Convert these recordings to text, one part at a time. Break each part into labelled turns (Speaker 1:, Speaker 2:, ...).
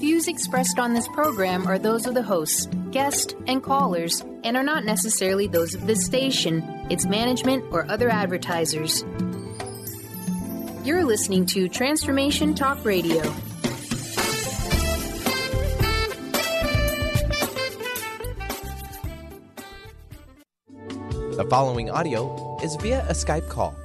Speaker 1: views expressed on this program are those of the hosts, guests, and callers, and are not necessarily those of this station, its management, or other advertisers. You're listening to Transformation Talk Radio.
Speaker 2: The following audio is via a Skype call.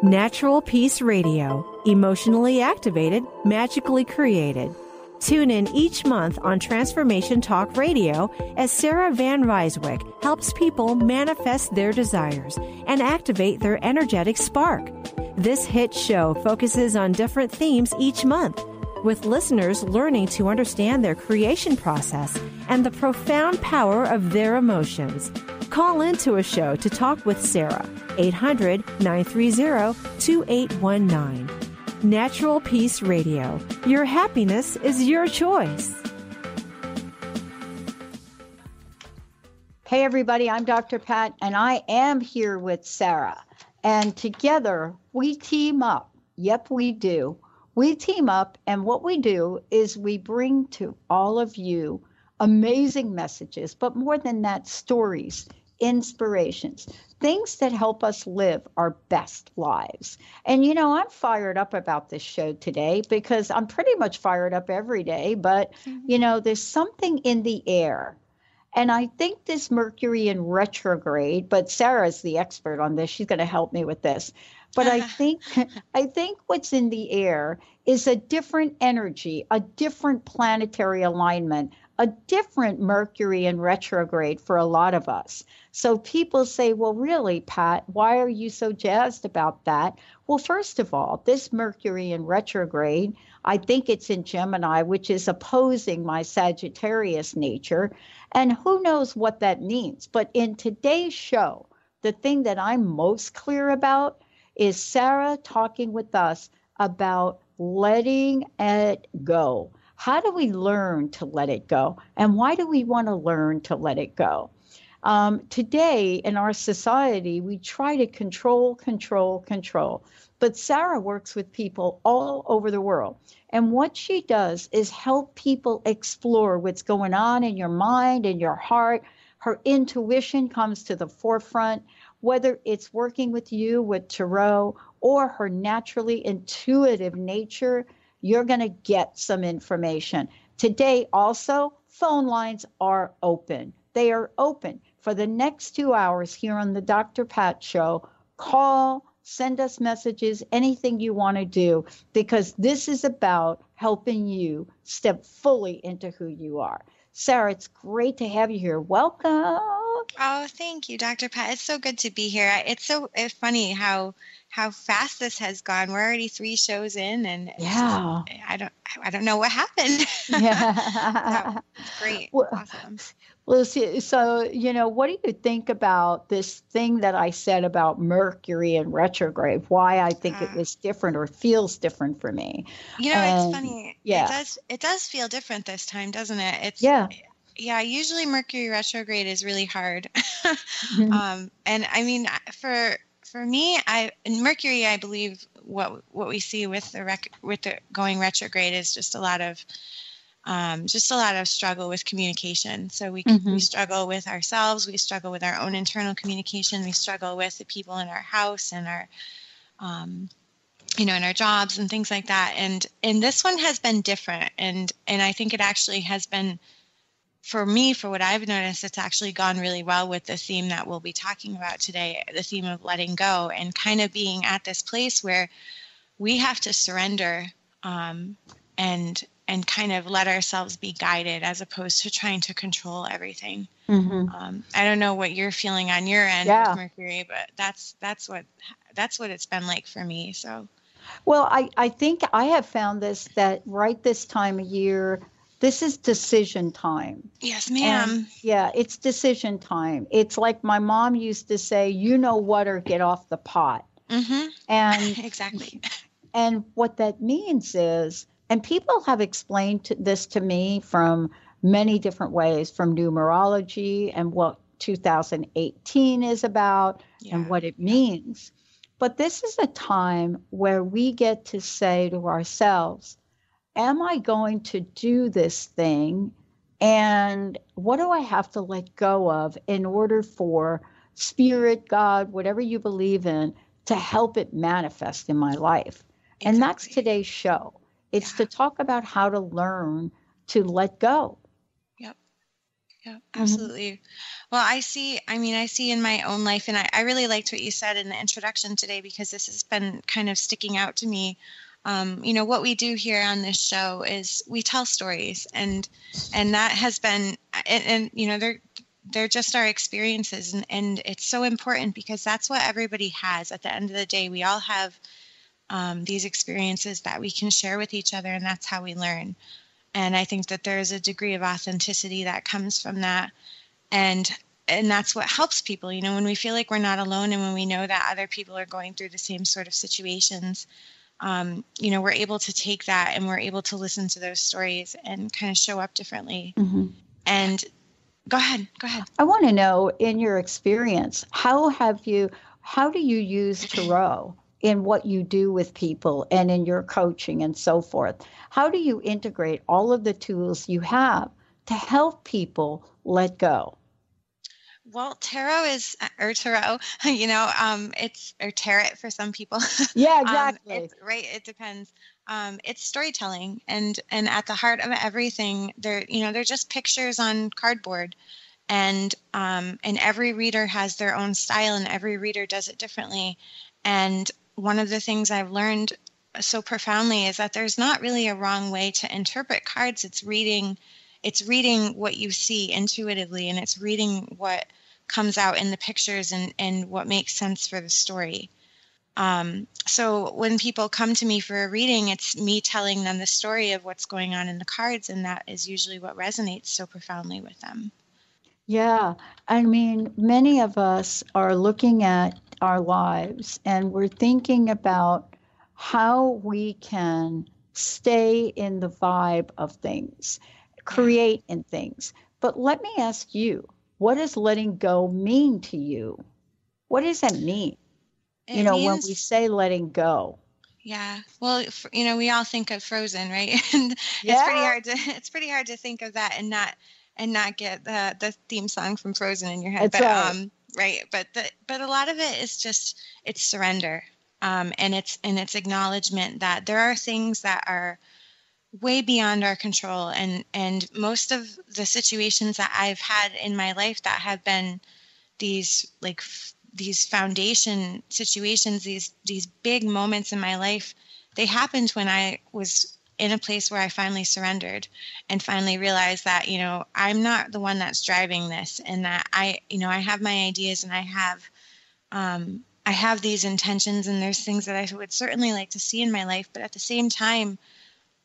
Speaker 3: Natural Peace Radio, emotionally activated, magically created. Tune in each month on Transformation Talk Radio as Sarah van Rijsewijk helps people manifest their desires and activate their energetic spark. This hit show focuses on different themes each month, with listeners learning to understand their creation process and the profound power of their emotions. Call into a show to talk with Sarah, 800-930-2819. Natural Peace Radio. Your happiness is your choice.
Speaker 4: Hey everybody, I'm Dr. Pat, and I am here with Sarah. And together we team up. Yep, we do. We team up, and what we do is we bring to all of you amazing messages, but more than that, stories, inspirations, things that help us live our best lives. And, you know, I'm fired up about this show today because I'm pretty much fired up every day, but, you know, there's something in the air. And I think this Mercury in retrograde, but Sarah's the expert on this. She's going to help me with this. But I think what's in the air is a different energy, a different planetary alignment, a different Mercury in retrograde for a lot of us. So people say, well, really, Pat, why are you so jazzed about that? Well, first of all, this Mercury in retrograde, I think it's in Gemini, which is opposing my Sagittarius nature. And who knows what that means? But in today's show, the thing that I'm most clear about is Sarah talking with us about letting it go. How do we learn to let it go? And why do we want to learn to let it go? Today in our society, we try to control. But Sarah works with people all over the world. And what she does is help people explore what's going on in your mind and your heart. Her intuition comes to the forefront, whether it's working with you with tarot or her naturally intuitive nature. You're going to get some information. Today also, phone lines are open. They are open for the next 2 hours here on the Dr. Pat Show. Call, send us messages, anything you want to do, because this is about helping you step fully into who you are. Sarah, it's great to have you here. Welcome.
Speaker 5: Oh, thank you, Dr. Pat. It's so good to be here. It's funny how fast this has gone. We're already 3 shows in, and
Speaker 4: yeah,
Speaker 5: I don't know what happened.
Speaker 4: Yeah,
Speaker 5: it's great.
Speaker 4: Well,
Speaker 5: awesome.
Speaker 4: Well, so you know, what do you think about this thing that I said about Mercury in retrograde? Why I think it was different or feels different for me?
Speaker 5: You know, it's funny.
Speaker 4: Yeah,
Speaker 5: it does feel different this time, doesn't it? Yeah, usually Mercury retrograde is really hard.
Speaker 4: Mm-hmm.
Speaker 5: And I mean, for me, in Mercury, I believe what we see with the going retrograde is just a lot of struggle with communication. So we struggle with ourselves, we struggle with our own internal communication, we struggle with the people in our house and our in our jobs and things like that. And this one has been different, and I think it actually has been, for me, for what I've noticed, it's actually gone really well with the theme that we'll be talking about today, the theme of letting go, and kind of being at this place where we have to surrender and kind of let ourselves be guided as opposed to trying to control everything. Mm-hmm. I don't know what you're feeling on your end with Mercury, but that's what it's been like for me. So,
Speaker 4: well, I think I have found that right this time of year, this is decision time.
Speaker 5: Yes, ma'am.
Speaker 4: And yeah, it's decision time. It's like my mom used to say, you know what, or get off the pot.
Speaker 5: Mm-hmm.
Speaker 4: And
Speaker 5: exactly.
Speaker 4: And what that means is, and people have explained this to me from many different ways, from numerology and what 2018 is about and what it means. But this is a time where we get to say to ourselves, am I going to do this thing? And what do I have to let go of in order for Spirit, God, whatever you believe in, to help it manifest in my life? Exactly. And that's today's show. It's to talk about how to learn to let go.
Speaker 5: Yep. Yep, absolutely. Mm-hmm. Well, I see in my own life, and I really liked what you said in the introduction today, because this has been kind of sticking out to me. What we do here on this show is we tell stories, and that has been, and they're just our experiences, and it's so important because that's what everybody has. At the end of the day, we all have these experiences that we can share with each other, and that's how we learn. And I think that there's a degree of authenticity that comes from that, and that's what helps people. When we feel like we're not alone, and when we know that other people are going through the same sort of situations, we're able to take that and we're able to listen to those stories and kind of show up differently. Mm-hmm. And go ahead.
Speaker 4: I want to know, in your experience, how do you use tarot in what you do with people and in your coaching and so forth? How do you integrate all of the tools you have to help people let go?
Speaker 5: Well, tarot, it's or tarot for some people.
Speaker 4: Yeah, exactly.
Speaker 5: Right. It depends. It's storytelling, and at the heart of everything, they're just pictures on cardboard, and every reader has their own style, and every reader does it differently. And one of the things I've learned so profoundly is that there's not really a wrong way to interpret cards. It's reading what you see intuitively, and it's reading what comes out in the pictures and what makes sense for the story. So when people come to me for a reading, it's me telling them the story of what's going on in the cards, and that is usually what resonates so profoundly with them.
Speaker 4: Yeah. I mean, many of us are looking at our lives and we're thinking about how we can stay in the vibe of things, create in things. But let me ask you, what does letting go mean to you? What does that mean? It means, when we say letting go.
Speaker 5: Yeah. Well, we all think of Frozen, right? And it's pretty hard to think of that and not get the theme song from Frozen in your head.
Speaker 4: That's
Speaker 5: right. But a lot of it is just, it's surrender. And it's acknowledgement that there are things that are way beyond our control. And most of the situations that I've had in my life that have been these foundation situations, these big moments in my life, they happened when I was in a place where I finally surrendered and finally realized that, I'm not the one that's driving this, and that I have my ideas, and I have these intentions, and there's things that I would certainly like to see in my life. But at the same time,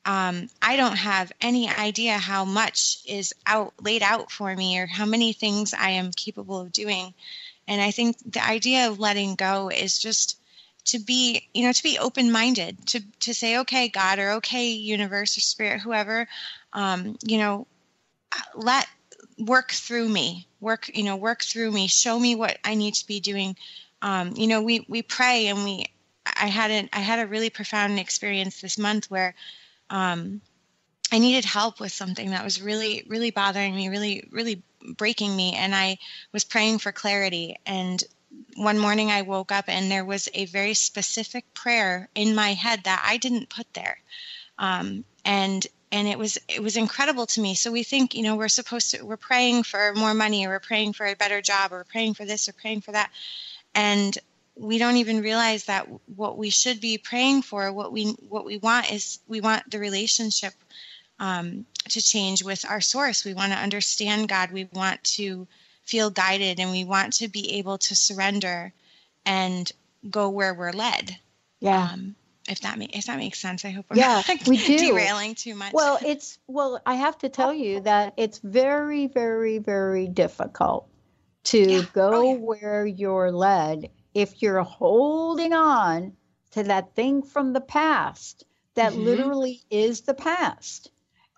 Speaker 5: I don't have any idea how much is laid out for me, or how many things I am capable of doing. And I think the idea of letting go is just to be open-minded, to say, okay, God, or okay, universe or spirit, whoever, let work through me, show me what I need to be doing. We pray, and I had a really profound experience this month where, I needed help with something that was really, really bothering me, really, really breaking me. And I was praying for clarity. And one morning I woke up and there was a very specific prayer in my head that I didn't put there. And it was incredible to me. So we think, we're praying for more money, or we're praying for a better job, or we're praying for this, or praying for that. And we don't even realize that what we should be praying for, what we want is, we want the relationship to change with our source. We want to understand God. We want to feel guided, and we want to be able to surrender and go where we're led.
Speaker 4: Yeah.
Speaker 5: If that makes sense. I hope I'm
Speaker 4: not we do.
Speaker 5: derailing too much.
Speaker 4: Well, I have to tell you that it's very, very, very difficult to go where you're led if you're holding on to that thing from the past that literally is the past.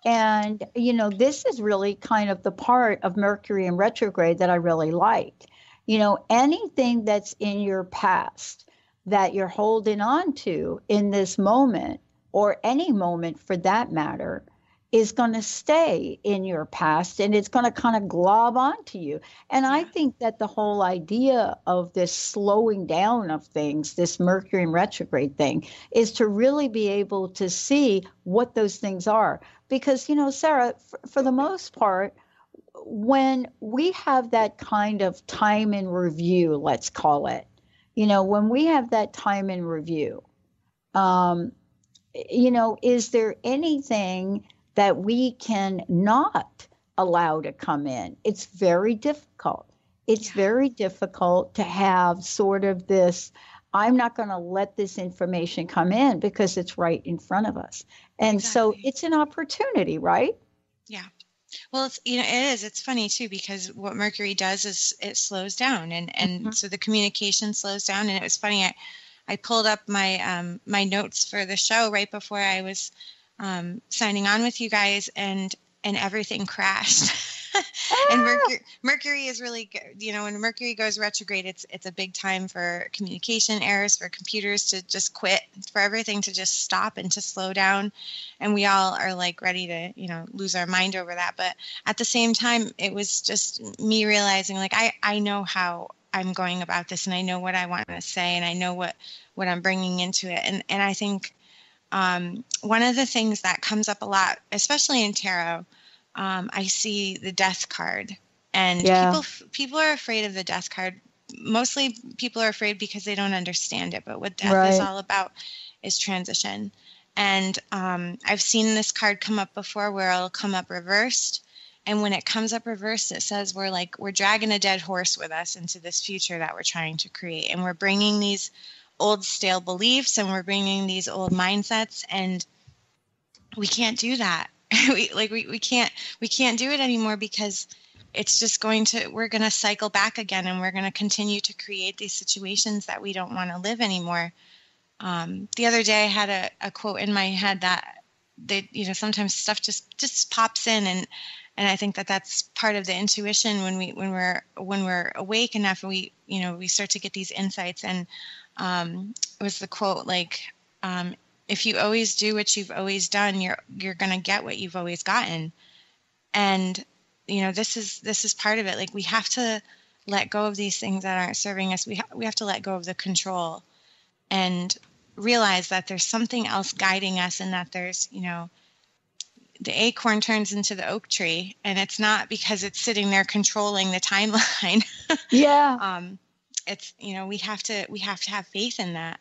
Speaker 4: And, this is really kind of the part of Mercury in retrograde that I really like. Anything that's in your past that you're holding on to in this moment, or any moment for that matter, is going to stay in your past, and it's going to kind of glob onto you. And I think that the whole idea of this slowing down of things, this Mercury in retrograde thing, is to really be able to see what those things are. Because, Sarah, for the most part, when we have that kind of time in review, let's call it, when we have that time in review, is there anything that we can not allow to come in? It's very difficult. It's very difficult to have sort of this, I'm not going to let this information come in because it's right in front of us. And so it's an opportunity, right? Yeah.
Speaker 5: Well, it is. It's funny too, because what Mercury does is it slows down, and so the communication slows down. And it was funny. I pulled up my my notes for the show right before I was signing on with you guys, and everything crashed. And Mercury is really good. When Mercury goes retrograde, it's a big time for communication errors, for computers to just quit, for everything to just stop and to slow down. And we all are like ready to, lose our mind over that. But at the same time, it was just me realizing, like, I know how I'm going about this, and I know what I want to say, and I know what I'm bringing into it. And I think one of the things that comes up a lot, especially in tarot, I see the death card, and people are afraid of the death card. Mostly people are afraid because they don't understand it. But what death is all about is transition. And I've seen this card come up before, where it'll come up reversed. And when it comes up reversed, it says we're dragging a dead horse with us into this future that we're trying to create. And we're bringing these old stale beliefs, and we're bringing these old mindsets, and we can't do that. we can't do it anymore, because it's just we're going to cycle back again, and we're going to continue to create these situations that we don't want to live anymore. The other day I had a quote in my head that sometimes stuff just pops in, and I think that that's part of the intuition when we're awake enough, we start to get these insights. And it was the quote, if you always do what you've always done, you're going to get what you've always gotten. And, this is part of it. Like, we have to let go of these things that aren't serving us. We have to let go of the control and realize that there's something else guiding us, and that there's, the acorn turns into the oak tree, and it's not because it's sitting there controlling the timeline.
Speaker 4: Yeah.
Speaker 5: It's, we have to have faith in that.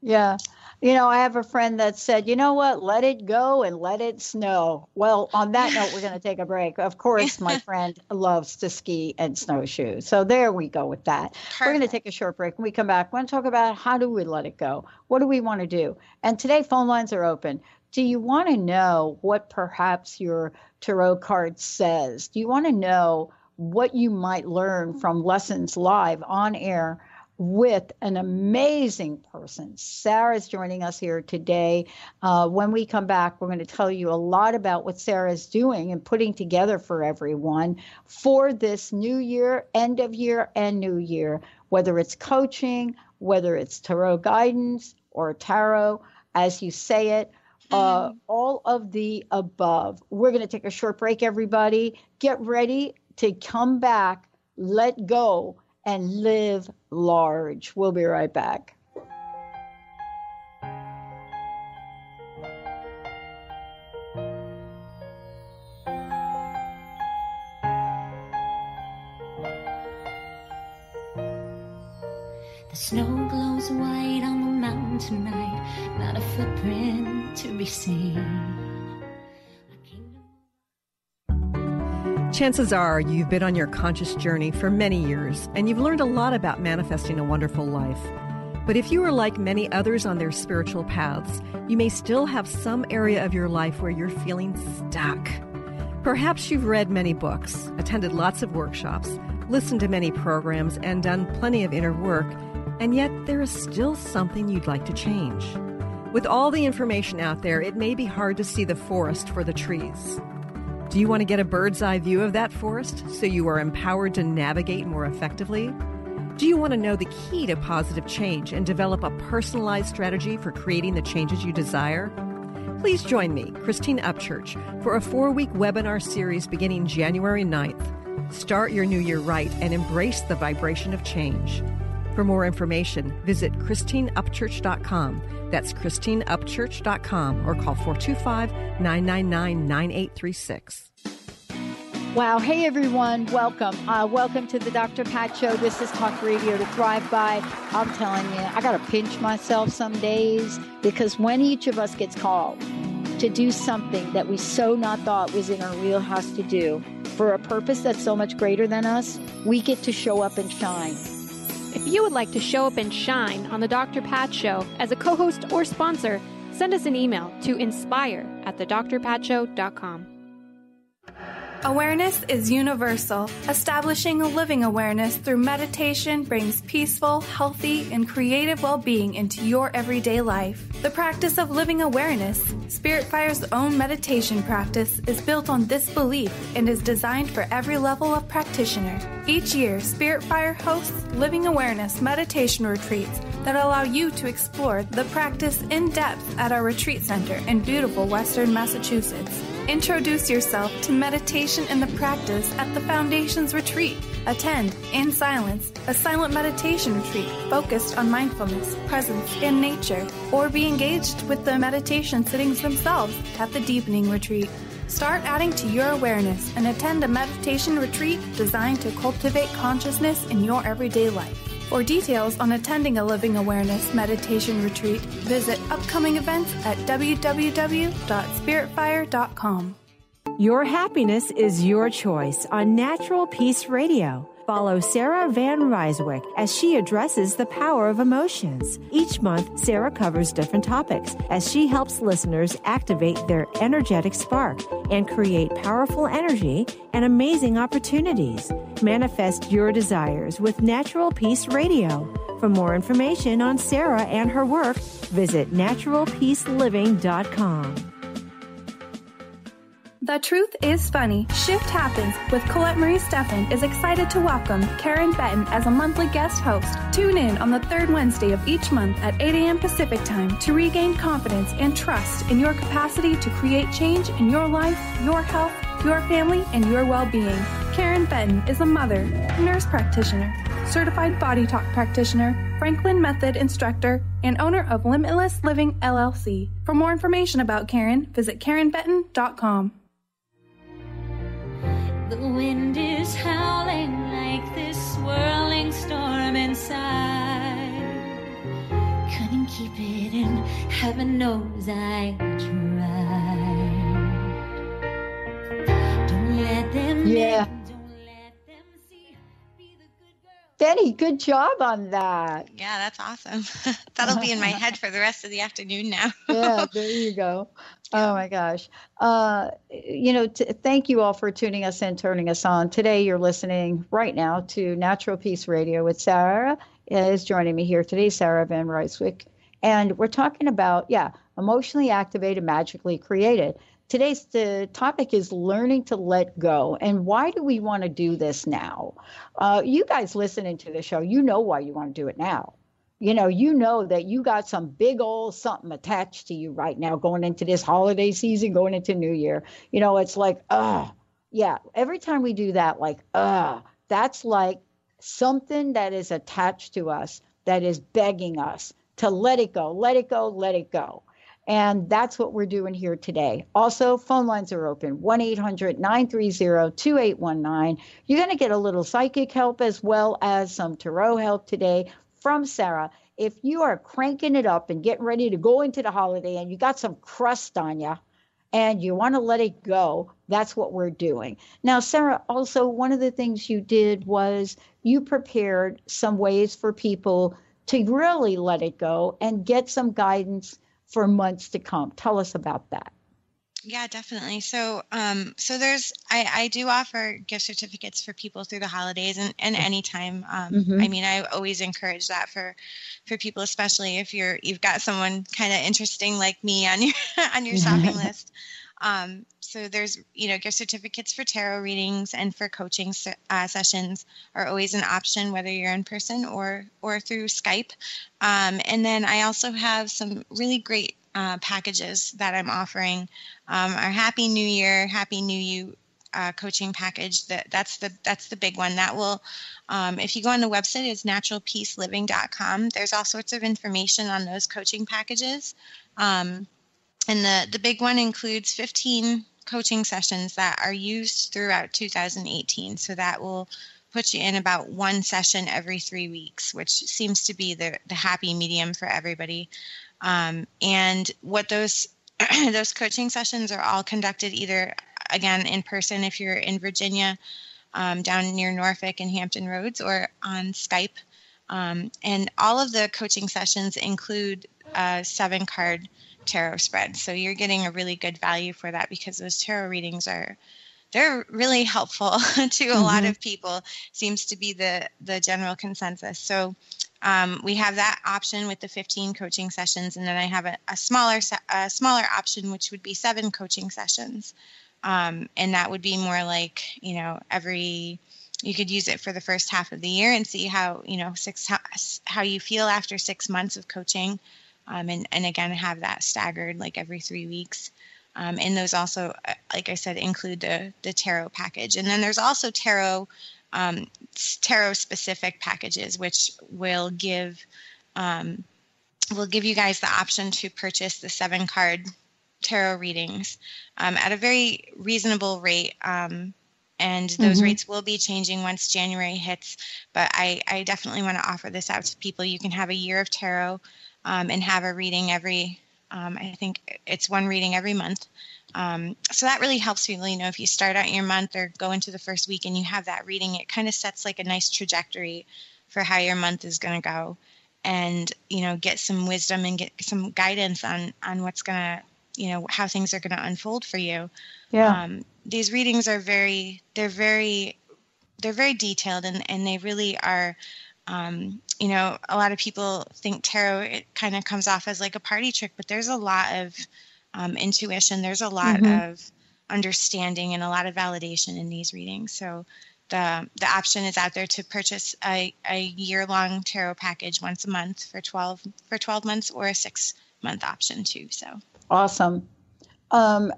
Speaker 4: Yeah. I have a friend that said, you know what, let it go and let it snow. Well, on that note, we're going to take a break. Of course, my friend loves to ski and snowshoe. So there we go with that. Perfect. We're going to take a short break. When we come back, we're going to talk about how do we let it go? What do we want to do? And today, phone lines are open. Do you want to know what perhaps your tarot card says? Do you want to know what you might learn from lessons live on air with an amazing person? Sarah's joining us here today. When we come back, we're going to tell you a lot about what Sarah's doing and putting together for everyone for this new year, end of year, and new year, whether it's coaching, whether it's tarot guidance or tarot, as you say it, all of the above. We're going to take a short break, everybody. Get ready to come back, let go, and live large. We'll be right back.
Speaker 6: The snow glows white on the mountain tonight, not a footprint to be seen.
Speaker 7: Chances are you've been on your conscious journey for many years, and you've learned a lot about manifesting a wonderful life. But if you are like many others on their spiritual paths, you may still have some area of your life where you're feeling stuck. Perhaps you've read many books, attended lots of workshops, listened to many programs, and done plenty of inner work, and yet there is still something you'd like to change. With all the information out there, it may be hard to see the forest for the trees. Do you want to get a bird's eye view of that forest so you are empowered to navigate more effectively? Do you want to know the key to positive change and develop a personalized strategy for creating the changes you desire? Please join me, Christine Upchurch, for a 4-week webinar series beginning January 9th. Start your new year right and embrace the vibration of change. For more information, visit ChristineUpchurch.com. That's ChristineUpchurch.com or call 425-999-9836.
Speaker 4: Wow. Hey, everyone. Welcome. Welcome to the Dr. Pat Show. This is Talk Radio to Thrive By. I'm telling you, I got to pinch myself some days because when each of us gets called to do something that we so not thought was in our wheelhouse to do for a purpose that's so much greater than us, we get to show up and shine.
Speaker 8: If you would like to show up and shine on the Dr. Pat Show as a co-host or sponsor, send us an email to inspire@thedrpatshow.com.
Speaker 9: Awareness is universal. Establishing a living awareness through meditation brings peaceful, healthy, and creative well-being into your everyday life. The practice of living awareness, Spirit Fire's own meditation practice, is built on this belief and is designed for every level of practitioner. Each year, Spirit Fire hosts living awareness meditation retreats that allow you to explore the practice in depth at our retreat center in beautiful Western Massachusetts. Introduce yourself to meditation and the practice at the Foundation's retreat. Attend, in silence, a silent meditation retreat focused on mindfulness, presence, and nature, or be engaged with the meditation sittings themselves at the Deepening Retreat. Start adding to your awareness and attend a meditation retreat designed to cultivate consciousness in your everyday life. For details on attending a Living Awareness meditation retreat, visit upcoming events at www.spiritfire.com.
Speaker 3: Your happiness is your choice on Natural Peace Radio. Follow Sarah van Rijsewijk as she addresses the power of emotions. Each month, Sarah covers different topics as she helps listeners activate their energetic spark and create powerful energy and amazing opportunities. Manifest your desires with Natural Peace Radio. For more information on Sarah and her work, visit naturalpeaceliving.com.
Speaker 9: The Truth is Funny. Shift Happens with Colette Marie Steffen is excited to welcome Karen Benton as a monthly guest host. Tune in on the third Wednesday of each month at 8 a.m. Pacific Time to regain confidence and trust in your capacity to create change in your life, your health, your family, and your well-being. Karen Benton is a mother, nurse practitioner, certified body talk practitioner, Franklin Method instructor, and owner of Limitless Living LLC. For more information about Karen, visit KarenBenton.com.
Speaker 6: The wind is howling like this swirling storm inside. Couldn't keep it in, heaven knows I tried. Don't let them
Speaker 4: Yeah.
Speaker 6: don't let them see. Be the good girl.
Speaker 4: Betty, good job on that.
Speaker 5: Yeah, that's awesome. That'll be in my head for the rest of the afternoon now.
Speaker 4: Yeah, there you go. Oh my gosh. Thank you all for tuning us in, turning us on. Today, you're listening right now to Natural Peace Radio with Sarah is joining me here today, Sarah van Rijsewijk. And we're talking about, emotionally activated, magically created. Today's the topic is learning to let go. And why do we want to do this now? You guys listening to the show, you know why you want to do it now. You know that you got some big old something attached to you right now going into this holiday season, going into New Year. It's like, every time we do that, that's like something that is attached to us that is begging us to let it go, let it go, let it go. And that's what we're doing here today. Also, phone lines are open, 1-800-930-2819. You're going to get a little psychic help as well as some tarot help today from Sarah. If you are cranking it up and getting ready to go into the holiday and you got some crust on you and you want to let it go, that's what we're doing. Now, Sarah, also one of the things you did was you prepared some ways for people to really let it go and get some guidance for months to come. Tell us about that.
Speaker 5: Yeah, definitely. So I do offer gift certificates for people through the holidays and anytime. I mean, I always encourage that for people, especially if you've got someone kind of interesting like me on your shopping list. So there's, gift certificates for tarot readings and for coaching sessions are always an option, whether you're in person or through Skype. And then I also have some really great packages that I'm offering. Our Happy New Year, Happy New You coaching package. That's the big one. That will, if you go on the website, it's naturalpeaceliving.com. There's all sorts of information on those coaching packages. And the big one includes 15 coaching sessions that are used throughout 2018. So that will put you in about one session every 3 weeks, which seems to be the happy medium for everybody. And what those coaching sessions are all conducted either, again, in person if you're in Virginia, down near Norfolk and Hampton Roads, or on Skype. And all of the coaching sessions include a 7-card tarot spread. So you're getting a really good value for that, because those tarot readings they're really helpful to a lot of people, seems to be the general consensus. So we have that option with the 15 coaching sessions. And then I have a smaller option, which would be 7 coaching sessions. And that would be more like, you could use it for the first half of the year and see how you feel after 6 months of coaching. And again, have that staggered like every 3 weeks. And those also, like I said, include the tarot package. And then there's also tarot specific packages, which will give you guys the option to purchase the 7-card tarot readings at a very reasonable rate. And those rates will be changing once January hits. But I definitely want to offer this out to people. You can have a year of tarot and have a reading every, I think it's one reading every month. So that really helps people, if you start out your month or go into the first week and you have that reading, it kind of sets like a nice trajectory for how your month is going to go, and, get some wisdom and get some guidance on what's going to, how things are going to unfold for you. Yeah. These readings are very detailed, and they really are, a lot of people think tarot, it kind of comes off as like a party trick, but there's a lot of intuition. There's a lot of understanding and a lot of validation in these readings. So the option is out there to purchase a year-long tarot package once a month for 12 months, or a 6-month option too. So
Speaker 4: awesome. And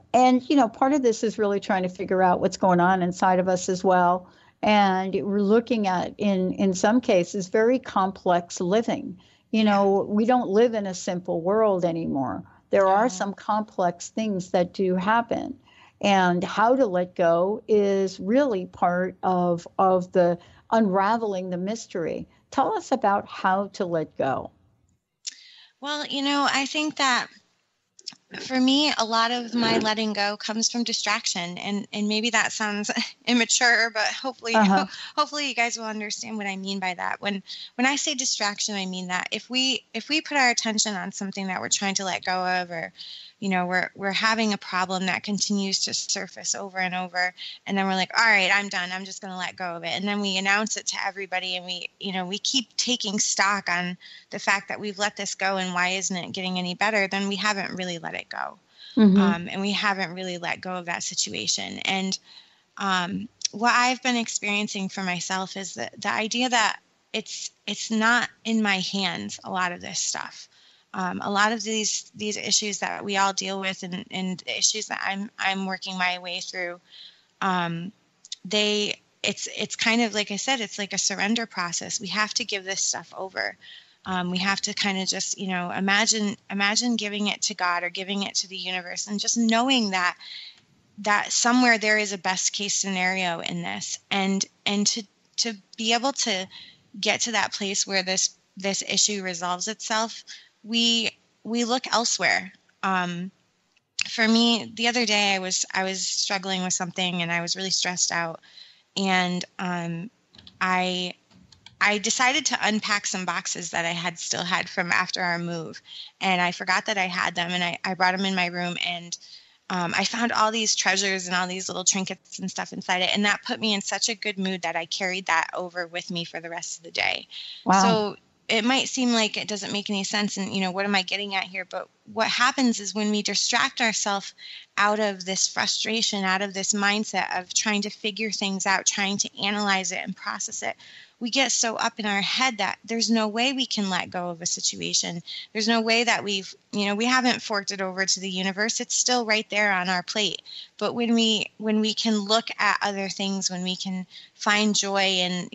Speaker 4: part of this is really trying to figure out what's going on inside of us as well. And we're looking at, in some cases, very complex living. We don't live in a simple world anymore. There are some complex things that do happen. And how to let go is really part of the unraveling the mystery. Tell us about how to let go.
Speaker 5: Well, I think that for me, a lot of my letting go comes from distraction, and maybe that sounds immature, but hopefully you guys will understand what I mean by that. When I say distraction, I mean that if we put our attention on something that we're trying to let go of, or we're having a problem that continues to surface over and over, and then we're like, all right, I'm done. I'm just going to let go of it. And then we announce it to everybody, and we keep taking stock on the fact that we've let this go and why isn't it getting any better, then we haven't really let it go. And we haven't really let go of that situation. And what I've been experiencing for myself is the idea that it's not in my hands, a lot of this stuff. A lot of these issues that we all deal with, and the issues that I'm working my way through, it's kind of, like I said, it's like a surrender process. We have to give this stuff over. We have to kind of just, imagine giving it to God or giving it to the universe, and just knowing that somewhere there is a best case scenario in this, and to be able to get to that place where this issue resolves itself. We look elsewhere. For me, the other day I was struggling with something, and I was really stressed out, and I decided to unpack some boxes that I still had from after our move, and I forgot that I had them, and I brought them in my room, and I found all these treasures and all these little trinkets and stuff inside it, and that put me in such a good mood that I carried that over with me for the rest of the day. Wow. So it might seem like it doesn't make any sense, and what am I getting at here? But what happens is when we distract ourselves out of this frustration, out of this mindset of trying to figure things out, trying to analyze it and process it, we get so up in our head that there's no way we can let go of a situation. There's no way that we haven't forked it over to the universe. It's still right there on our plate. But when we can look at other things, when we can find joy in,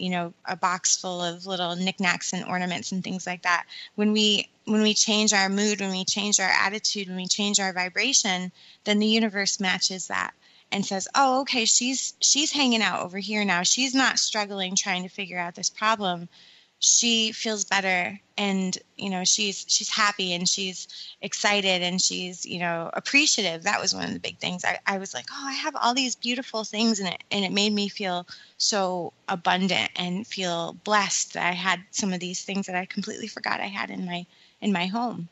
Speaker 5: a box full of little knickknacks and ornaments and things like that, when we change our mood, when we change our attitude, when we change our vibration, then the universe matches that and says, oh, okay, she's hanging out over here now. She's not struggling trying to figure out this problem. She feels better, and she's happy, and she's excited, and she's appreciative. That was one of the big things. I was like, oh, I have all these beautiful things in it, and it made me feel so abundant and feel blessed that I had some of these things that I completely forgot I had in my home.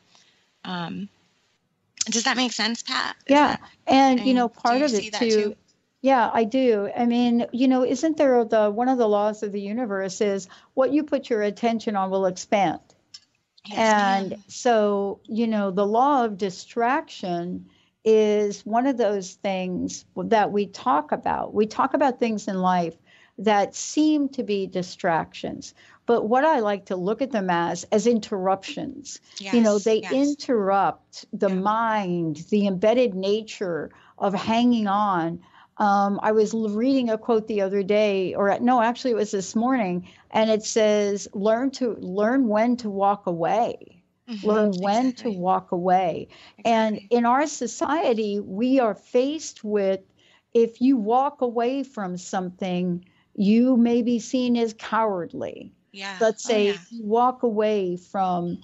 Speaker 5: Does that make sense, Pat?
Speaker 4: Yeah. And, part of it too. Yeah, I do. I mean, isn't there one of the laws of the universe is what you put your attention on will expand. Yes, and so, the law of distraction is one of those things that we talk about. We talk about things in life that seem to be distractions. But what I like to look at them as interruptions. Yes, they interrupt the mind, the embedded nature of hanging on. I was reading a quote the other day, actually it was this morning, and it says, learn when to walk away. Mm-hmm, learn when to walk away. Exactly. And in our society, we are faced with, if you walk away from something, you may be seen as cowardly. Yeah. Let's say you walk away from,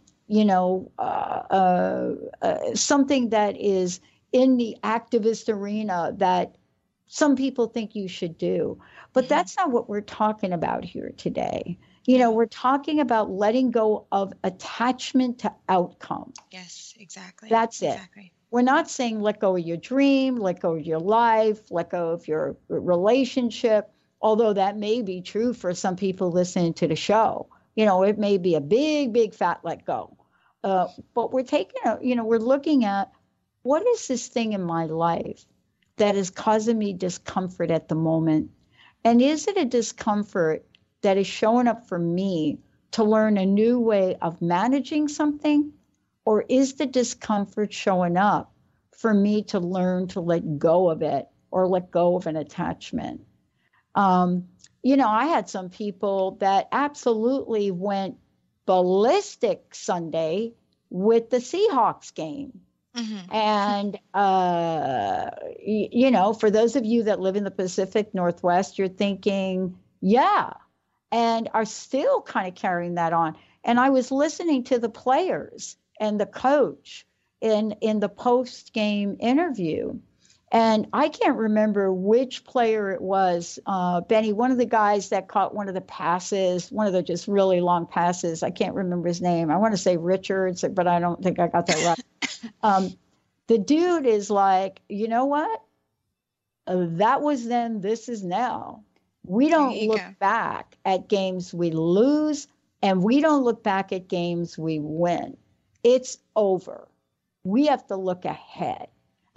Speaker 4: something that is in the activist arena that some people think you should do. But that's not what we're talking about here today. We're talking about letting go of attachment to outcome.
Speaker 5: Yes, exactly.
Speaker 4: That's it. Exactly. We're not saying let go of your dream, let go of your life, let go of your relationship. Although that may be true for some people listening to the show. It may be a big, big fat let go. But we're we're looking at, what is this thing in my life that is causing me discomfort at the moment? And is it a discomfort that is showing up for me to learn a new way of managing something? Or is the discomfort showing up for me to learn to let go of it or let go of an attachment? I had some people that absolutely went ballistic Sunday with the Seahawks game. Mm-hmm. And, for those of you that live in the Pacific Northwest, you're thinking, yeah, and are still kind of carrying that on. And I was listening to the players and the coach in the post-game interview. And I can't remember which player it was, Benny, one of the guys that caught one of the passes, one of the just really long passes. I can't remember his name. I want to say Richards, but I don't think I got that right. The dude is like, you know what? That was then, this is now. We don't look back at games we lose, and we don't look back at games we win. It's over. We have to look ahead.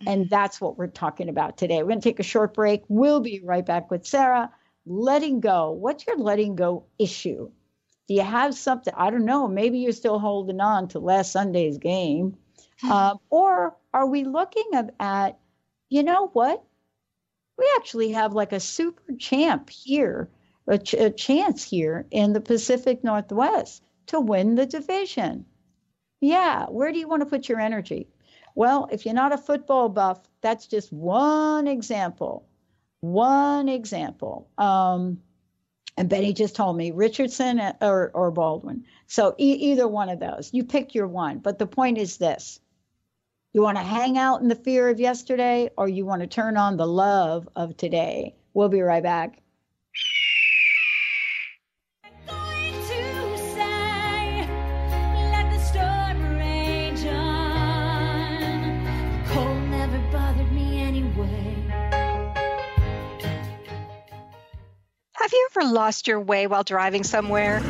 Speaker 4: And that's what we're talking about today. We're going to take a short break. We'll be right back with Sarah. Letting go. What's your letting go issue? Do you have something? I don't know. Maybe you're still holding on to last Sunday's game. Or are we looking at, you know what? We actually have like a super champ here, a chance here in the Pacific Northwest to win the division. Yeah. Where do you want to put your energy? Well, if you're not a football buff, that's just one example. And Benny just told me Richardson or Baldwin. So either one of those. You pick your one. But the point is this. You want to hang out in the fear of yesterday, or you want to turn on the love of today? We'll be right back.
Speaker 10: Have you ever lost your way while driving somewhere?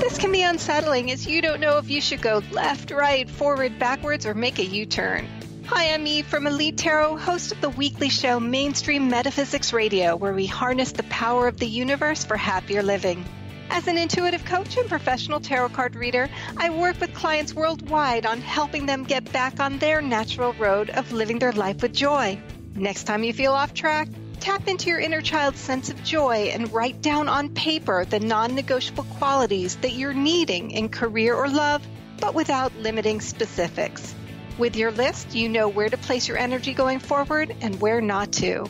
Speaker 10: This This can be unsettling as you don't know if you should go left, right, forward, backwards, or make a U-turn. Hi, I'm Eve from Elite Tarot, host of the weekly show Mainstream Metaphysics Radio, where we harness the power of the universe for happier living. As an intuitive coach and professional tarot card reader, I work with clients worldwide on helping them get back on their natural road of living their life with joy. Next time you feel off track, tap into your inner child's sense of joy and write down on paper the non-negotiable qualities that you're needing in career or love, but without limiting specifics. With your list, you know where to place your energy going forward and where not to.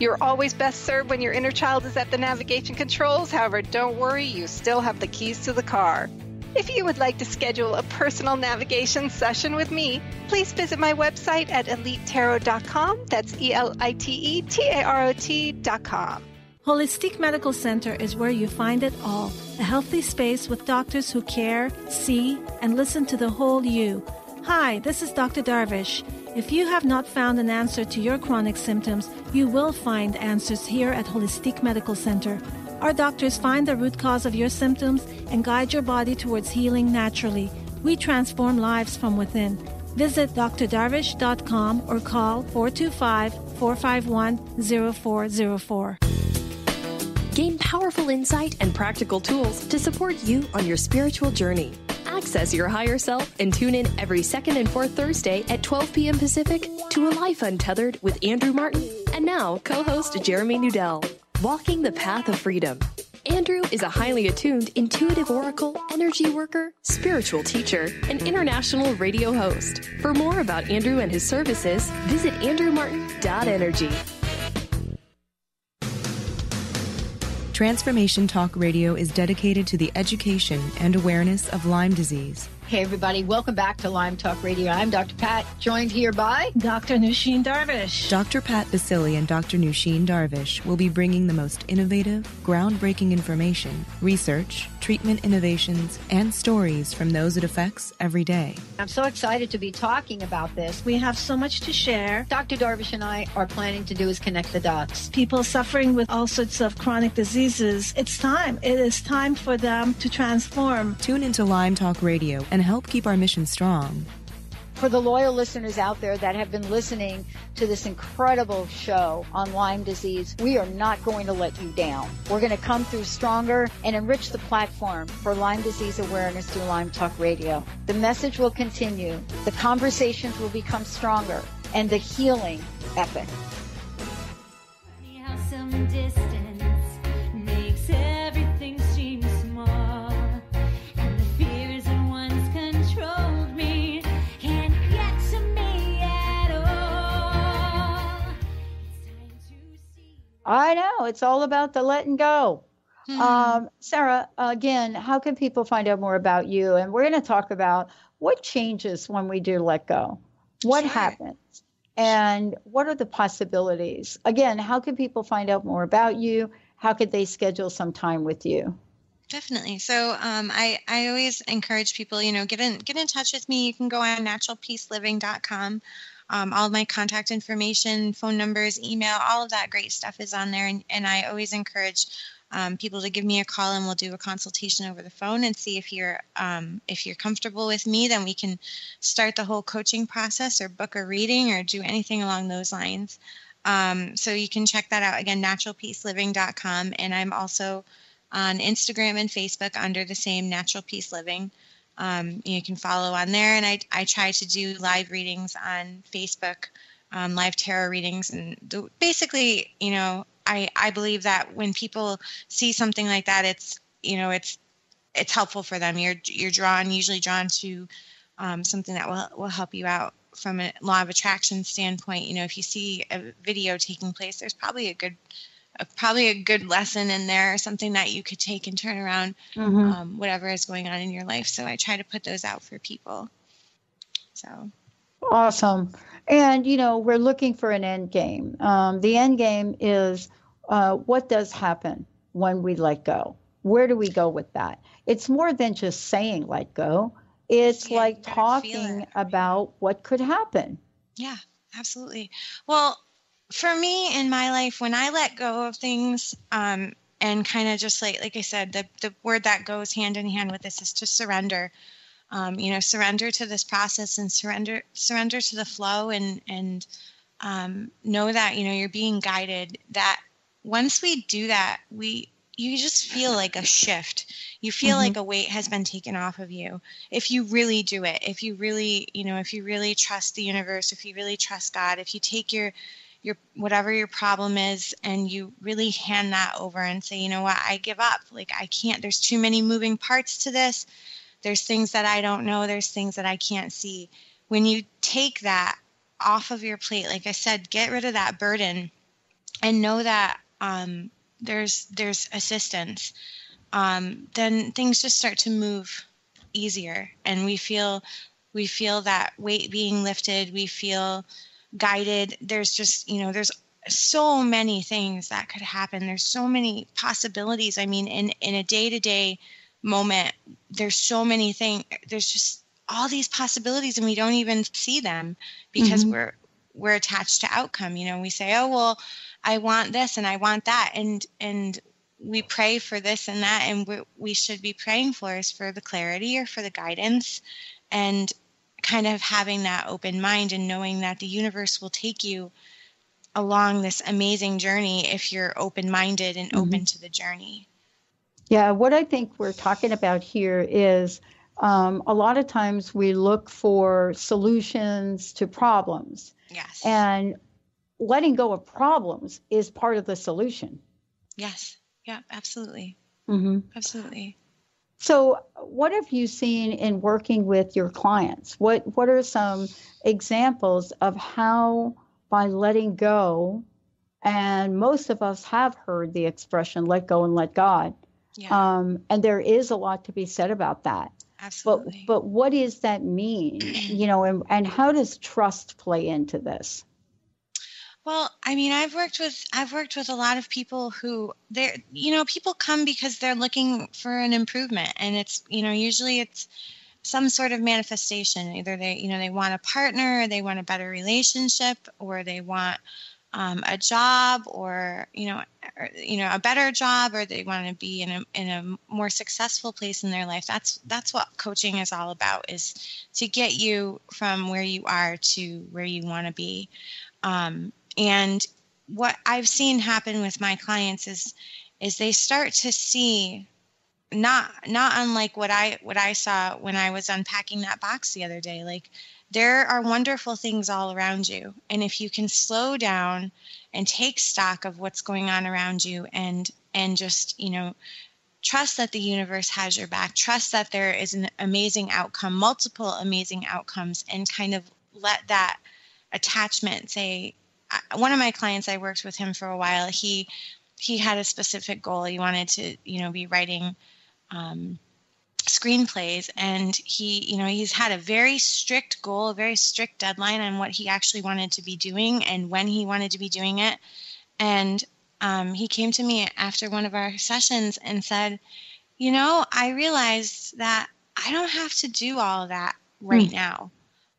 Speaker 10: You're always best served when your inner child is at the navigation controls. However, don't worry, you still have the keys to the car. If you would like to schedule a personal navigation session with me, please visit my website at elitetarot.com. That's ELITETAROT.com.
Speaker 11: Holistic Medical Center is where you find it all. A healthy space with doctors who care, see, and listen to the whole you. Hi, this is Dr. Darvish. If you have not found an answer to your chronic symptoms, you will find answers here at Holistic Medical Center. Our doctors find the root cause of your symptoms and guide your body towards healing naturally. We transform lives from within. Visit drdarvish.com or call 425-451-0404.
Speaker 12: Gain powerful insight and practical tools to support you on your spiritual journey. Access your higher self and tune in every second and fourth Thursday at 12 p.m. Pacific to A Life Untethered with Andrew Martin and now co-host Jeremy Nudell. Walking the Path of Freedom. Andrew is a highly attuned, intuitive oracle, energy worker, spiritual teacher, and international radio host. For more about Andrew and his services, visit andrewmartin.energy.
Speaker 13: Transformation Talk Radio is dedicated to the education and awareness of Lyme disease.
Speaker 4: Hey, everybody. Welcome back to Lyme Talk Radio. I'm Dr. Pat, joined here by
Speaker 11: Dr. Nusheen Darvish.
Speaker 13: Dr. Pat Basili and Dr. Nusheen Darvish will be bringing the most innovative, groundbreaking information, research, treatment innovations, and stories from those it affects every day.
Speaker 4: I'm so excited to be talking about this.
Speaker 11: We have so much to share.
Speaker 4: Dr. Darvish and I are planning to do is connect the dots.
Speaker 11: People suffering with all sorts of chronic diseases, it's time. It is time for them to transform.
Speaker 13: Tune into Lyme Talk Radio and help keep our mission strong.
Speaker 4: For the loyal listeners out there that have been listening to this incredible show on Lyme disease, we are not going to let you down. We're going to come through stronger and enrich the platform for Lyme disease awareness through Lyme Talk Radio. The message will continue, the conversations will become stronger, and the healing epic. I know. It's all about the letting go. Sarah, again, how can people find out more about you? And we're going to talk about what changes when we do let go. What happens? And what are the possibilities? Again, how can people find out more about you? How could they schedule some time with you?
Speaker 5: Definitely. So I always encourage people, get in touch with me. You can go on naturalpeaceliving.com. All of my contact information, phone numbers, email, all of that great stuff is on there. And I always encourage people to give me a call, and we'll do a consultation over the phone and see if you're comfortable with me. Then we can start the whole coaching process or book a reading or do anything along those lines. So you can check that out. Again, naturalpeaceliving.com. And I'm also on Instagram and Facebook under the same Natural Peace Living. You can follow on there, and I try to do live readings on Facebook, live tarot readings, and basically, I believe that when people see something like that, it's helpful for them. You're usually drawn to something that will help you out from a law of attraction standpoint. If you see a video taking place, there's probably a good lesson in there, something that you could take and turn around whatever is going on in your life. So I try to put those out for people. So
Speaker 4: awesome. And, we're looking for an end game. The end game is what does happen when we let go? Where do we go with that? It's more than just saying let go. It's like talking about what could happen.
Speaker 5: Yeah, absolutely. Well, for me in my life, when I let go of things, and kind of just like I said, the word that goes hand in hand with this is to surrender. Surrender to this process and surrender to the flow, and know that, you're being guided. That once we do that, you just feel like a shift. You feel like a weight has been taken off of you. If you really do it, if you really trust the universe, if you really trust God, if you take your whatever your problem is and you really hand that over and say, you know what, I give up. Like, I can't, there's too many moving parts to this. There's things that I don't know. There's things that I can't see. When you take that off of your plate, like I said, get rid of that burden and know that there's assistance. Then things just start to move easier, and we feel that weight being lifted. We feel guided. There's just, there's so many things that could happen. There's so many possibilities. I mean, in a day-to-day moment, there's so many things. There's just all these possibilities, and we don't even see them because we're attached to outcome. We say, oh, well, I want this and I want that. And we pray for this and that. And what we should be praying for is for the clarity or for the guidance, and kind of having that open mind and knowing that the universe will take you along this amazing journey if you're open-minded and open to the journey.
Speaker 4: Yeah, what I think we're talking about here is a lot of times we look for solutions to problems.
Speaker 5: Yes.
Speaker 4: And letting go of problems is part of the solution.
Speaker 5: Yes. Yeah, absolutely. Absolutely.
Speaker 4: So what have you seen in working with your clients? What are some examples of how by letting go, and most of us have heard the expression, let go and let God. Yeah. And there is a lot to be said about that.
Speaker 5: Absolutely.
Speaker 4: But what does that mean? And how does trust play into this?
Speaker 5: Well, I mean, I've worked with a lot of people who people come because they're looking for an improvement, and it's, usually it's some sort of manifestation. Either they want a partner, or they want a better relationship, or they want a job, or a better job, or they want to be in a more successful place in their life. That's what coaching is all about, is to get you from where you are to where you want to be. And what I've seen happen with my clients is they start to see, not unlike what I saw when I was unpacking that box the other day. Like, there are wonderful things all around you. And if you can slow down and take stock of what's going on around you, and just, trust that the universe has your back, trust that there is an amazing outcome, multiple amazing outcomes, and kind of let that attachment say, one of my clients, I worked with him for a while. He had a specific goal. He wanted to, be writing screenplays, and he's had a very strict goal, a very strict deadline on what he actually wanted to be doing and when he wanted to be doing it. And he came to me after one of our sessions and said, I realized that I don't have to do all of that right now.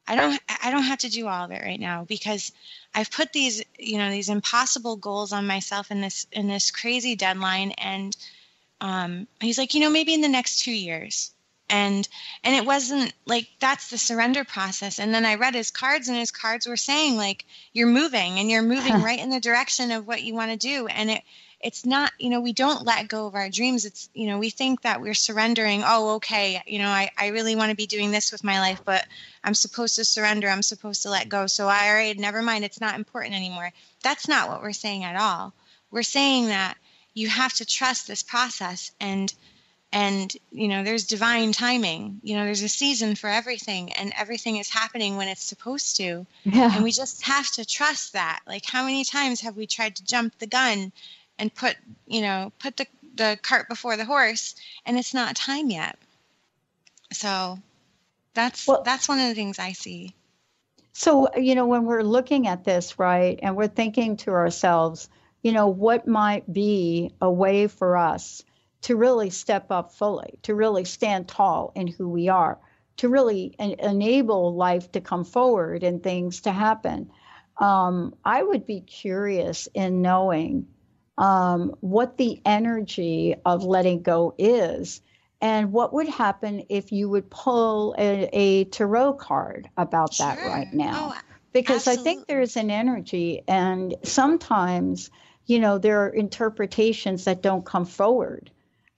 Speaker 5: I don't have to do all of it right now, because I've put these impossible goals on myself in this crazy deadline. And he's like, maybe in the next 2 years. And it wasn't like, that's the surrender process. And then I read his cards, and his cards were saying, like, you're moving right in the direction of what you want to do. And it's not, we don't let go of our dreams. It's, we think that we're surrendering. Oh, okay. I really want to be doing this with my life, but I'm supposed to surrender. I'm supposed to let go. So all right, never mind. It's not important anymore. That's not what we're saying at all. We're saying that you have to trust this process, and there's divine timing. There's a season for everything, and everything is happening when it's supposed to. Yeah. And we just have to trust that. Like, how many times have we tried to jump the gun and put the cart before the horse, and it's not time yet? So that's one of the things I see.
Speaker 4: So, when we're looking at this, right, and we're thinking to ourselves, what might be a way for us to really step up fully, to really stand tall in who we are, to really enable life to come forward and things to happen. I would be curious in knowing, what the energy of letting go is, and what would happen if you would pull a tarot card about that right now. Because absolutely. I think there's an energy, and sometimes, there are interpretations that don't come forward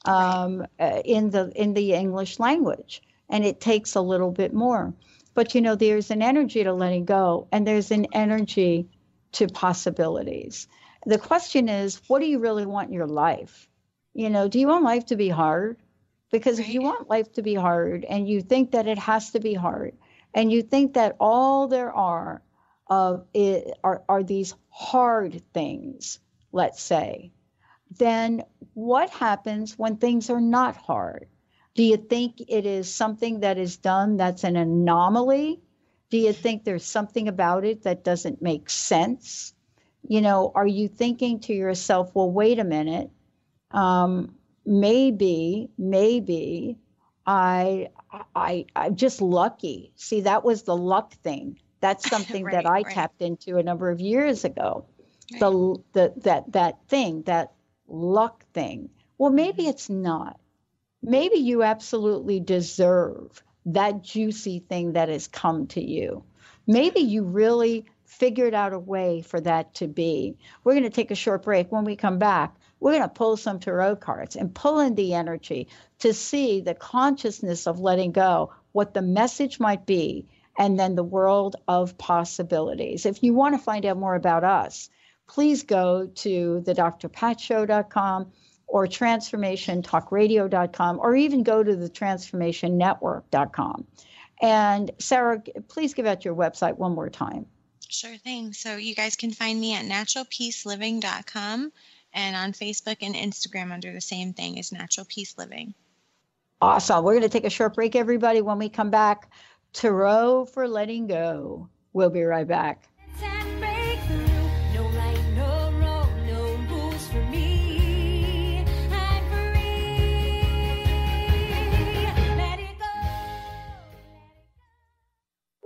Speaker 4: in the English language, and it takes a little bit more. But, there's an energy to letting go, and there's an energy to possibilities. The question is, what do you really want in your life? Do you want life to be hard? Because if you want life to be hard, and you think that it has to be hard, and you think that all there are these hard things, let's say, then what happens when things are not hard? Do you think it is something that is done that's an anomaly? Do you think there's something about it that doesn't make sense? Are you thinking to yourself, well, wait a minute, maybe I'm just lucky. See, that was the luck thing. That's something that I tapped into a number of years ago. That luck thing. Well, maybe it's not. Maybe you absolutely deserve that juicy thing that has come to you. Maybe you really figured out a way for that to be. We're going to take a short break. When we come back, we're going to pull some tarot cards and pull in the energy to see the consciousness of letting go, what the message might be, and then the world of possibilities. If you want to find out more about us, please go to thedrpatshow.com or transformationtalkradio.com, or even go to the transformationnetwork.com. And Sarah, please give out your website one more time.
Speaker 5: Sure thing. So you guys can find me at naturalpeaceliving.com, and on Facebook and Instagram under the same thing as Natural Peace Living.
Speaker 4: Awesome. We're going to take a short break, everybody. When we come back, Tarot for Letting Go. We'll be right back.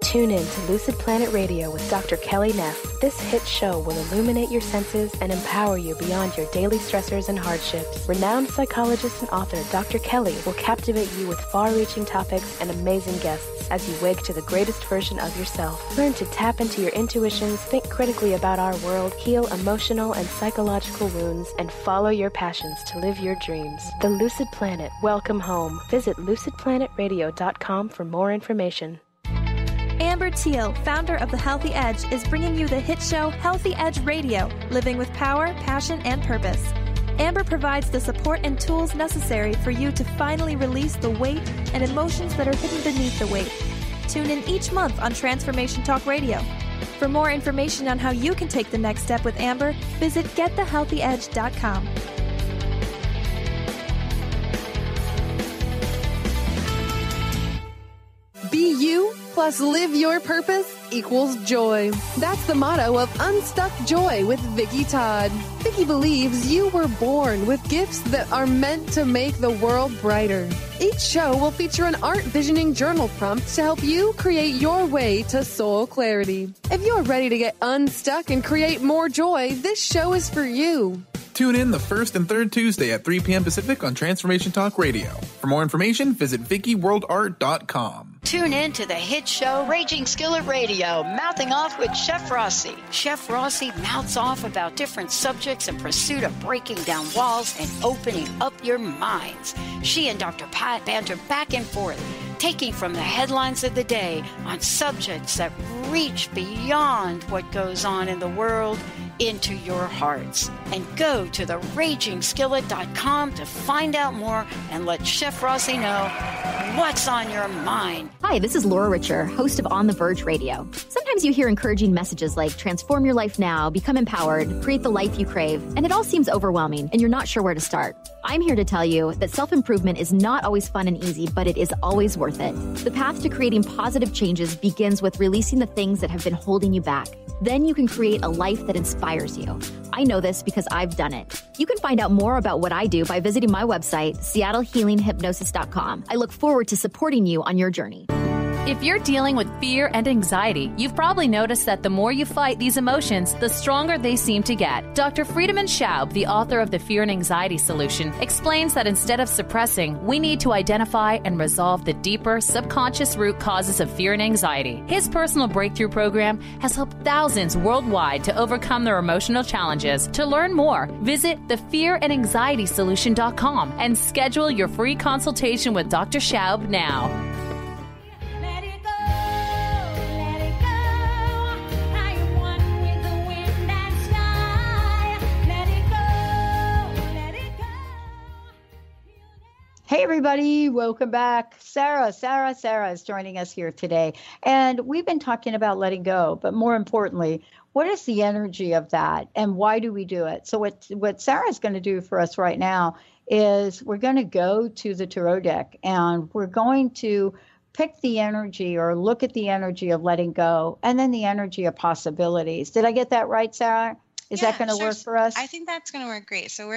Speaker 14: Tune in to Lucid Planet Radio with Dr. Kelly Neff. This hit show will illuminate your senses and empower you beyond your daily stressors and hardships. Renowned psychologist and author Dr. Kelly will captivate you with far-reaching topics and amazing guests as you wake to the greatest version of yourself. Learn to tap into your intuitions, think critically about our world, heal emotional and psychological wounds, and follow your passions to live your dreams. The Lucid Planet. Welcome home. Visit lucidplanetradio.com for more information.
Speaker 9: Amber Teal, founder of The Healthy Edge, is bringing you the hit show Healthy Edge Radio, living with power, passion, and purpose. Amber provides the support and tools necessary for you to finally release the weight and emotions that are hidden beneath the weight. Tune in each month on Transformation Talk Radio. For more information on how you can take the next step with Amber, visit getthehealthyedge.com.
Speaker 15: Be you plus live your purpose equals joy. That's the motto of Unstuck Joy with Vicki Todd. Vicki believes you were born with gifts that are meant to make the world brighter. Each show will feature an art visioning journal prompt to help you create your way to soul clarity. If you're ready to get unstuck and create more joy, this show is for you.
Speaker 16: Tune in the first and third Tuesday at 3 p.m. Pacific on Transformation Talk Radio. For more information, visit VickiWorldArt.com.
Speaker 17: Tune in to the hit show Raging Skillet Radio, Mouthing Off with Chef Rossi. Chef Rossi mouths off about different subjects in pursuit of breaking down walls and opening up your minds. She and Dr. Pat banter back and forth, taking from the headlines of the day on subjects that reach beyond what goes on in the world into your hearts. And go to theragingskillet.com to find out more and let Chef Rossi know what's on your mind.
Speaker 18: Hi, this is Laura Richer, host of On the Verge Radio. Sometimes you hear encouraging messages like transform your life now, become empowered, create the life you crave, and it all seems overwhelming and you're not sure where to start. I'm here to tell you that self-improvement is not always fun and easy, but it is always worth it. The path to creating positive changes begins with releasing the things that have been holding you back. Then you can create a life that inspires you. I know this because I've done it. You can find out more about what I do by visiting my website, SeattleHealingHypnosis.com. I look forward to supporting you on your journey.
Speaker 19: If you're dealing with fear and anxiety, you've probably noticed that the more you fight these emotions, the stronger they seem to get. Dr. Friedemann Schaub, the author of The Fear and Anxiety Solution, explains that instead of suppressing, we need to identify and resolve the deeper, subconscious root causes of fear and anxiety. His personal breakthrough program has helped thousands worldwide to overcome their emotional challenges. To learn more, visit thefearandanxietysolution.com and schedule your free consultation with Dr. Schaub now.
Speaker 4: Hey, everybody. Welcome back. Sarah is joining us here today. And we've been talking about letting go, but more importantly, what is the energy of that and why do we do it? So what Sarah's going to do for us right now is we're going to go to the tarot deck and we're going to pick the energy or look at the energy of letting go and then the energy of possibilities. Did I get that right, Sarah? Is that going to work for us?
Speaker 5: I think that's going to work great. So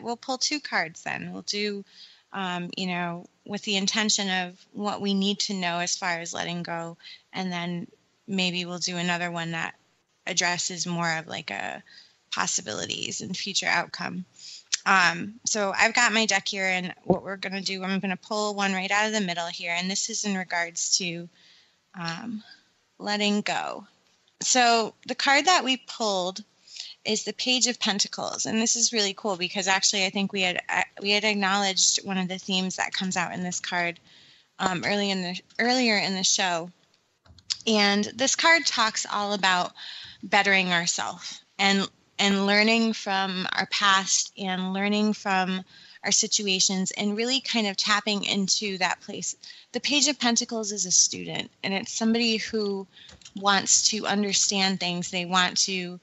Speaker 5: we'll pull 2 cards then. We'll do with the intention of what we need to know as far as letting go. And then maybe we'll do another one that addresses more of like a possibilities and future outcome. So I've got my deck here, and what we're going to do, I'm going to pull one right out of the middle here. And this is in regards to letting go. So the card that we pulled is the Page of Pentacles, and this is really cool because actually I think we had acknowledged one of the themes that comes out in this card earlier in the show, and this card talks all about bettering ourselves and learning from our past and learning from our situations and really kind of tapping into that place. The Page of Pentacles is a student, and it's somebody who wants to understand things. They want to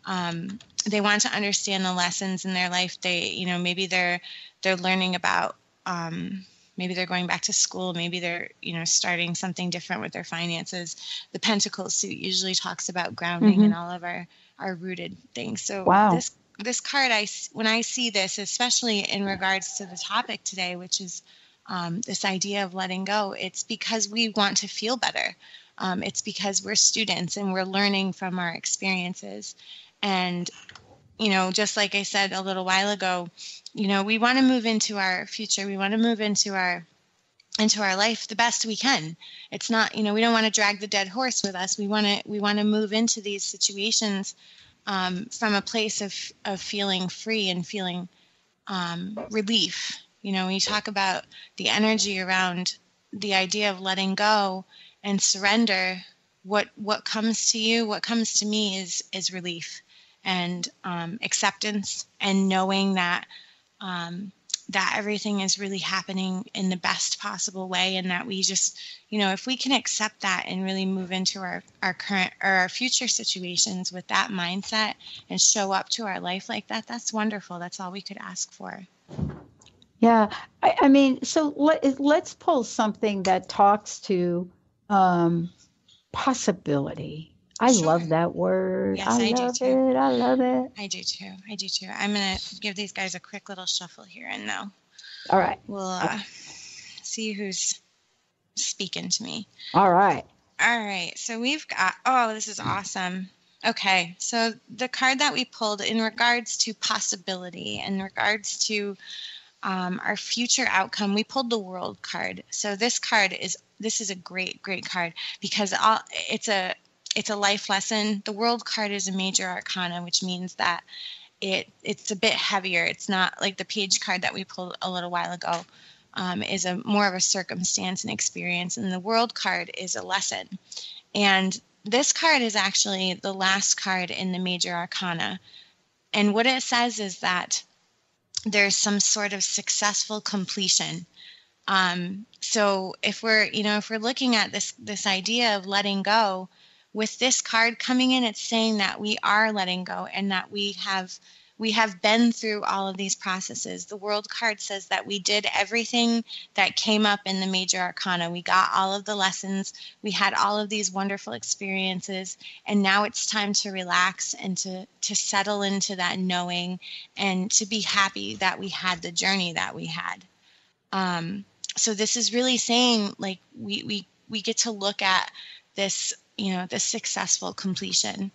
Speaker 5: understand the lessons in their life. Maybe they're learning about, maybe they're going back to school. Maybe they're, starting something different with their finances. The Pentacles suit usually talks about grounding and all of our rooted things. So
Speaker 4: wow.
Speaker 5: This card, when I see this, especially in regards to the topic today, which is this idea of letting go, it's because we want to feel better. It's because we're students and we're learning from our experiences. And, just like I said a little while ago, we want to move into our future. We want to move into our life the best we can. It's not, we don't want to drag the dead horse with us. We want to move into these situations from a place of feeling free and feeling relief. When you talk about the energy around the idea of letting go and surrender, what comes to you, what comes to me is relief and acceptance and knowing that that everything is really happening in the best possible way, and that we just, if we can accept that and really move into our current or our future situations with that mindset and show up to our life like that, that's wonderful. That's all we could ask for.
Speaker 4: Yeah. I mean, so let's pull something that talks to possibility. I love that word.
Speaker 5: Yes, I do too.
Speaker 4: I love it.
Speaker 5: I do too. I'm going to give these guys a quick little shuffle here, and now
Speaker 4: all right,
Speaker 5: we'll see who's speaking to me.
Speaker 4: All right.
Speaker 5: So we've got, this is awesome. Okay. So the card that we pulled in regards to possibility, in regards to our future outcome, we pulled the World card. So this is a great card because it's a life lesson. The World card is a major arcana, which means that it's a bit heavier. It's not like the Page card that we pulled a little while ago, is more of a circumstance and experience. And the World card is a lesson. And this card is actually the last card in the major arcana. And what it says is that there's some sort of successful completion. So if we're looking at this idea of letting go, with this card coming in, it's saying that we are letting go and that we have been through all of these processes. The World card says that we did everything that came up in the major arcana. We got all of the lessons. We had all of these wonderful experiences. And now it's time to relax and to settle into that knowing and to be happy that we had the journey that we had. So this is really saying, like, we we get to look at this, this successful completion.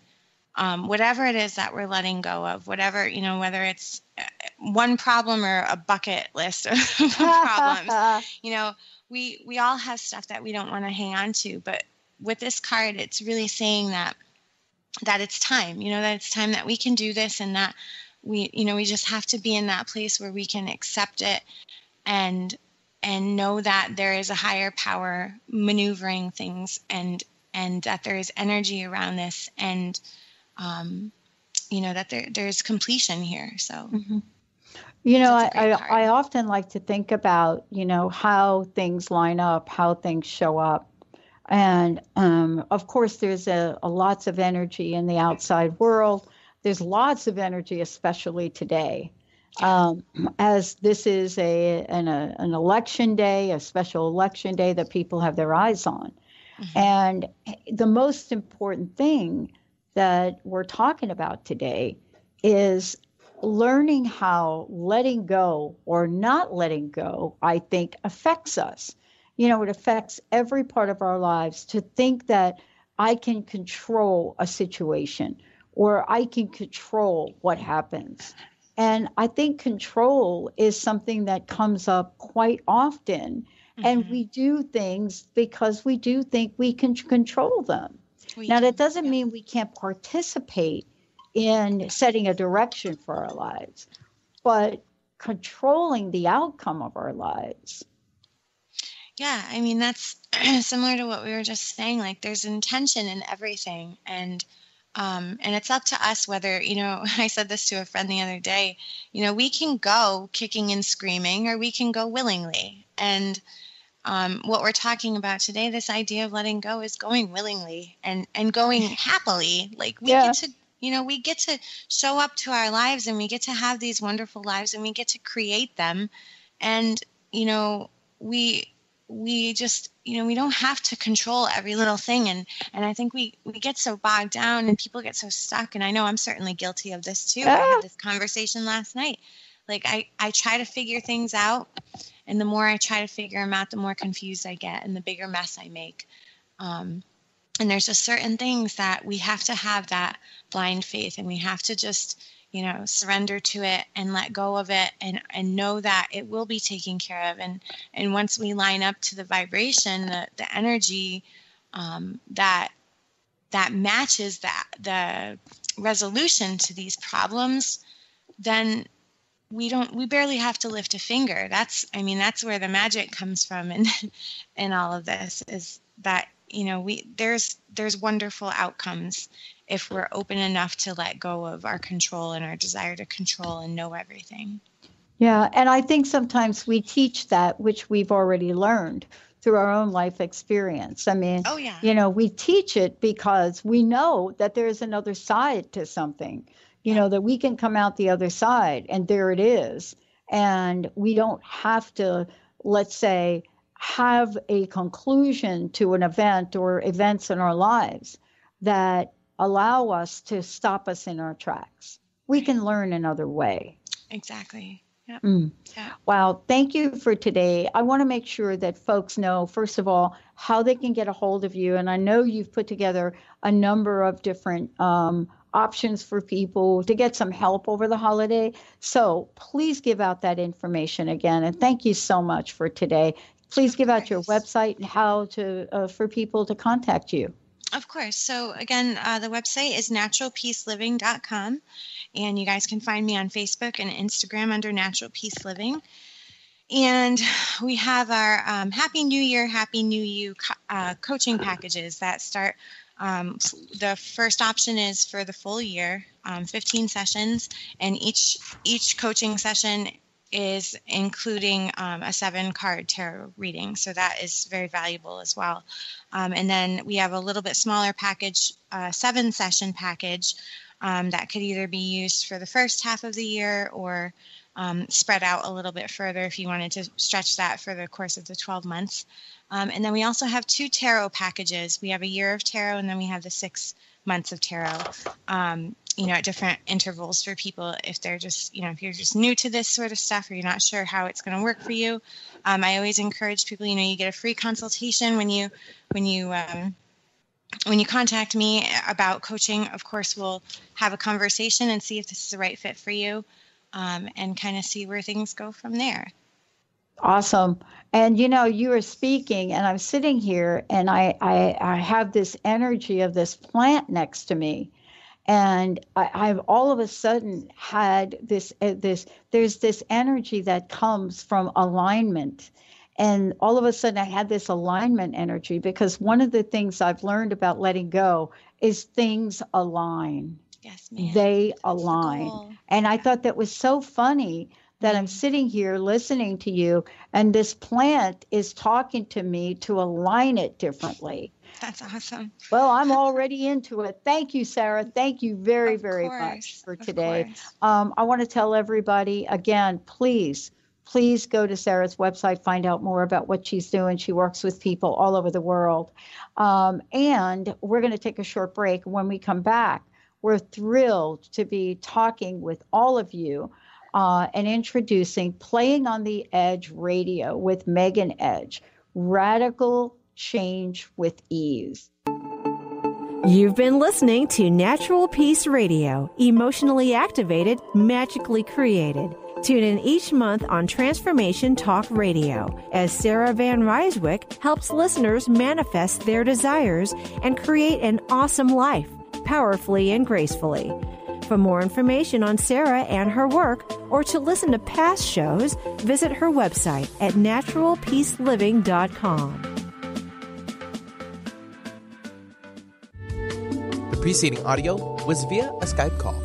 Speaker 5: Whatever it is that we're letting go of, whatever, whether it's one problem or a bucket list of problems, we all have stuff that we don't want to hang on to. But with this card, it's really saying that it's time, that it's time that we can do this, and that we just have to be in that place where we can accept it and know that there is a higher power maneuvering things, and that there is energy around this, and that there's completion here. So,
Speaker 4: I often like to think about, how things line up, how things show up. And, of course, there's a lots of energy in the outside world. There's lots of energy, especially today. As this is an election day, a special election day that people have their eyes on. Mm-hmm. And the most important thing that we're talking about today is learning how letting go or not letting go, I think, affects us. It affects every part of our lives to think that I can control a situation or I can control what happens. And I think control is something that comes up quite often. Mm-hmm. And we do things because we do think we can control them. Now, that doesn't mean we can't participate in setting a direction for our lives, but controlling the outcome of our lives.
Speaker 5: Yeah, I mean, that's similar to what we were just saying. Like, there's intention in everything. And it's up to us whether, I said this to a friend the other day, we can go kicking and screaming, or we can go willingly. And what we're talking about today, this idea of letting go, is going willingly and going happily. Like, we get to, we get to show up to our lives, and we get to have these wonderful lives, and we get to create them. And, we just, we don't have to control every little thing. And I think we get so bogged down, and people get so stuck. And I know I'm certainly guilty of this too. I had this conversation last night. Like, I try to figure things out, and the more I try to figure them out, the more confused I get, and the bigger mess I make. And there's just certain things that we have to have that blind faith, and we have to just, surrender to it and let go of it, and know that it will be taken care of. And once we line up to the vibration, the energy that matches the resolution to these problems, then we barely have to lift a finger. That's where the magic comes from, and all of this is that, there's wonderful outcomes if we're open enough to let go of our control and our desire to control and know everything.
Speaker 4: Yeah, and I think sometimes we teach that which we've already learned through our own life experience. I mean, we teach it because we know that there's another side to something, that we can come out the other side, and there it is. And we don't have to, let's say, have a conclusion to an event or events in our lives that allow us to stop us in our tracks. We can learn another way.
Speaker 5: Exactly. Yep.
Speaker 4: Yeah. Wow. Thank you for today. I want to make sure that folks know, first of all, how they can get a hold of you. And I know you've put together a number of different options for people to get some help over the holiday. So please give out that information again. And thank you so much for today. Please give out your website and how to for people to contact you.
Speaker 5: Of course. So again, the website is naturalpeaceliving.com, and you guys can find me on Facebook and Instagram under Natural Peace Living. And we have our Happy New Year, Happy New You coaching packages that start. The first option is for the full year, 15 sessions, and each coaching session is including a 7-card tarot reading. So that is very valuable as well. And then we have a little bit smaller package, 7-session package that could either be used for the first half of the year or spread out a little bit further if you wanted to stretch that for the course of the 12 months. And then we also have 2 tarot packages. We have a year of tarot, and then we have the 6 months of tarot. at different intervals for people if they're just, if you're just new to this sort of stuff or you're not sure how it's going to work for you. I always encourage people, you get a free consultation when you contact me about coaching. Of course, we'll have a conversation and see if this is the right fit for you, and kind of see where things go from there.
Speaker 4: Awesome. And you were speaking and I'm sitting here and I have this energy of this plant next to me. And I've all of a sudden had there's this energy that comes from alignment. And all of a sudden I had this alignment energy, because one of the things I've learned about letting go is things align.
Speaker 5: Yes, ma'am.
Speaker 4: They align. And I thought that was so funny that I'm sitting here listening to you and this plant is talking to me to align it differently.
Speaker 5: That's awesome.
Speaker 4: Well, I'm already into it. Thank you, Sarah. Thank you very, very much for today. I want to tell everybody again, please go to Sarah's website, find out more about what she's doing. She works with people all over the world. And we're going to take a short break. When we come back, we're thrilled to be talking with all of you and introducing Playing on the Edge Radio with Megan Edge, Radical Change with Ease.
Speaker 3: You've been listening to Natural Peace Radio, emotionally activated, magically created. Tune in each month on Transformation Talk Radio as Sarah van Rijsewijk helps listeners manifest their desires and create an awesome life, powerfully and gracefully. For more information on Sarah and her work, or to listen to past shows, visit her website at naturalpeaceliving.com.
Speaker 2: The preceding audio was via a Skype call.